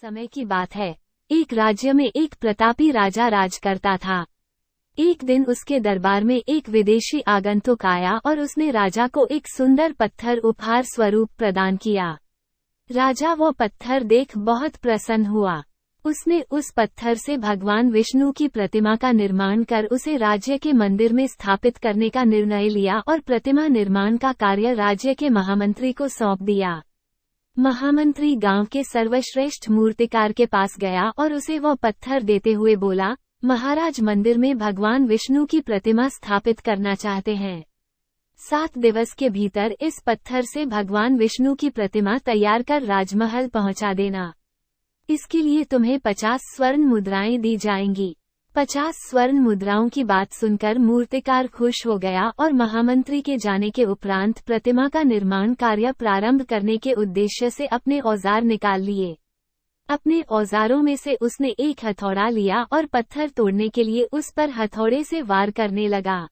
समय की बात है। एक राज्य में एक प्रतापी राजा राज करता था। एक दिन उसके दरबार में एक विदेशी आगंतुक आया और उसने राजा को एक सुंदर पत्थर उपहार स्वरूप प्रदान किया। राजा वो पत्थर देख बहुत प्रसन्न हुआ। उसने उस पत्थर से भगवान विष्णु की प्रतिमा का निर्माण कर उसे राज्य के मंदिर में स्थापित करने का निर्णय लिया और प्रतिमा निर्माण का कार्य राज्य के महामंत्री को सौंप दिया। महामंत्री गांव के सर्वश्रेष्ठ मूर्तिकार के पास गया और उसे वह पत्थर देते हुए बोला, महाराज मंदिर में भगवान विष्णु की प्रतिमा स्थापित करना चाहते हैं। 7 दिवस के भीतर इस पत्थर से भगवान विष्णु की प्रतिमा तैयार कर राजमहल पहुंचा देना। इसके लिए तुम्हें 50 स्वर्ण मुद्राएं दी जाएंगी। 50 स्वर्ण मुद्राओं की बात सुनकर मूर्तिकार खुश हो गया और महामंत्री के जाने के उपरांत प्रतिमा का निर्माण कार्य प्रारंभ करने के उद्देश्य से अपने औजार निकाल लिए। अपने औजारों में से उसने एक हथौड़ा लिया और पत्थर तोड़ने के लिए उस पर हथौड़े से वार करने लगा,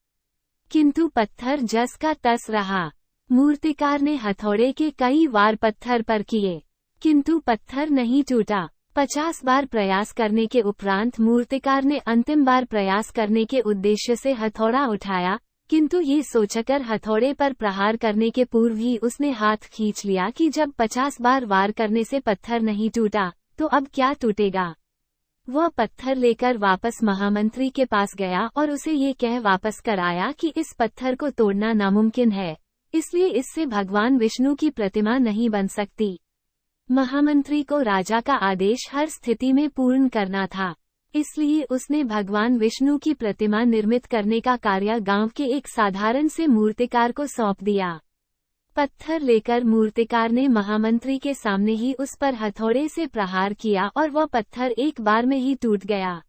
किंतु पत्थर जस का तस रहा। मूर्तिकार ने हथौड़े के कई वार पत्थर पर किए, किंतु पत्थर नहीं टूटा। 50 बार प्रयास करने के उपरांत मूर्तिकार ने अंतिम बार प्रयास करने के उद्देश्य से हथौड़ा उठाया, किंतु ये सोचकर हथौड़े पर प्रहार करने के पूर्व ही उसने हाथ खींच लिया कि जब 50 बार वार करने से पत्थर नहीं टूटा, तो अब क्या टूटेगा। वह पत्थर लेकर वापस महामंत्री के पास गया और उसे ये कह वापस कर आया कि इस पत्थर को तोड़ना नामुमकिन है, इसलिए इससे भगवान विष्णु की प्रतिमा नहीं बन सकती। महामंत्री को राजा का आदेश हर स्थिति में पूर्ण करना था, इसलिए उसने भगवान विष्णु की प्रतिमा निर्मित करने का कार्य गांव के एक साधारण से मूर्तिकार को सौंप दिया। पत्थर लेकर मूर्तिकार ने महामंत्री के सामने ही उस पर हथौड़े से प्रहार किया और वह पत्थर एक बार में ही टूट गया।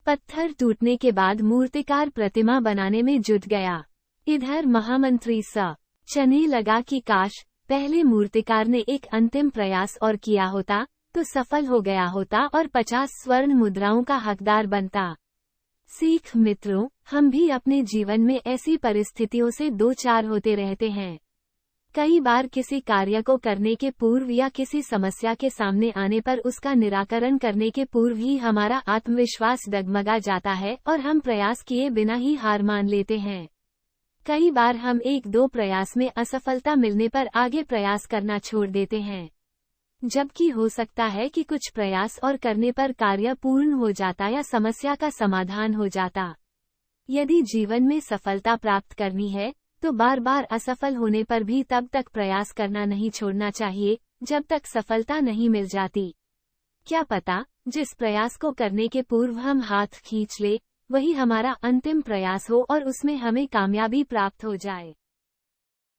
पत्थर टूटने के बाद मूर्तिकार प्रतिमा बनाने में जुट गया। इधर महामंत्री सोचने लगा कि काश पहले मूर्तिकार ने एक अंतिम प्रयास और किया होता तो सफल हो गया होता और 50 स्वर्ण मुद्राओं का हकदार बनता। सीख मित्रों, हम भी अपने जीवन में ऐसी परिस्थितियों से दो चार होते रहते हैं। कई बार किसी कार्य को करने के पूर्व या किसी समस्या के सामने आने पर उसका निराकरण करने के पूर्व ही हमारा आत्मविश्वास डगमगा जाता है और हम प्रयास किए बिना ही हार मान लेते हैं। कई बार हम 1-2 प्रयास में असफलता मिलने पर आगे प्रयास करना छोड़ देते हैं, जबकि हो सकता है कि कुछ प्रयास और करने पर कार्य पूर्ण हो जाता या समस्या का समाधान हो जाता। यदि जीवन में सफलता प्राप्त करनी है तो बार बार असफल होने पर भी तब तक प्रयास करना नहीं छोड़ना चाहिए जब तक सफलता नहीं मिल जाती। क्या पता जिस प्रयास को करने के पूर्व हम हाथ खींच ले वही हमारा अंतिम प्रयास हो और उसमें हमें कामयाबी प्राप्त हो जाए।